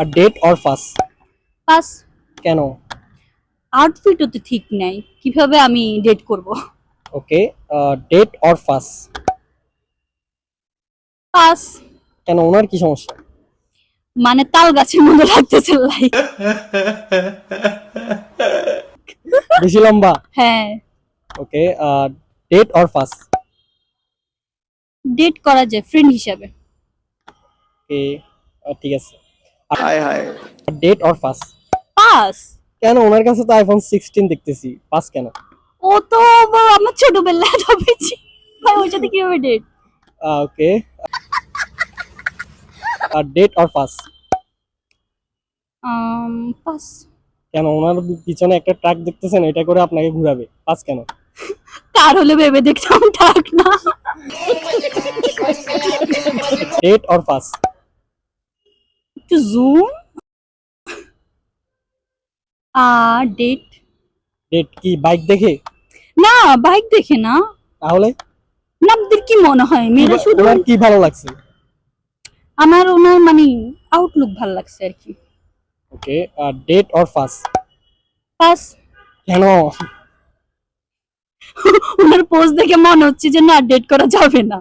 Date or pass? Pass. কেন? আউটফিটও তো ঠিক নাই, কিভাবে আমি ডেট করব? ওকে, ডেট অর ফাস? পাস। কেন, ওনার কি সমস্যা? মানে তাল গাছের মতো লাগতেছে লাইক। বেশি লম্বা? হ্যাঁ। Okay, date or pass? Date করা যায় ফ্রেন্ড হিসাবে। ওকে, ঠিক আছে। Hi hi. Date or pass? Pass. কেন, ওনার কাছে তো আইফোন 16 দেখতেছি, পাস কেন? ও তো আমার ছোটবেলায় ভাবেছি ভাই, ওর সাথে কিভাবে date? Okay, date or pass? Pass. কেন, ওনার পিছনে একটা ট্রাক দেখতেছেন, এটা করে আপনাকে ঘুরাবে, পাস কেন? কার হলে ভেবে দেখতাম, থাক না। Date or pass? একটু জুম। ডেট। ডেট কি বাইক দেখে? না, বাইক দেখে না। তাহলে না, আপনাদের কি মনে হয় মেয়েরা শুধু? ওনার কি ভালো লাগছে? আমার ওনার মানে আউটলুক ভালো লাগছে আর কি। ওকে, ডেট অর ফাস? পাস। কেন? ওনার পোজ দেখে মনে হচ্ছে যে না, ডেট করা যাবে না।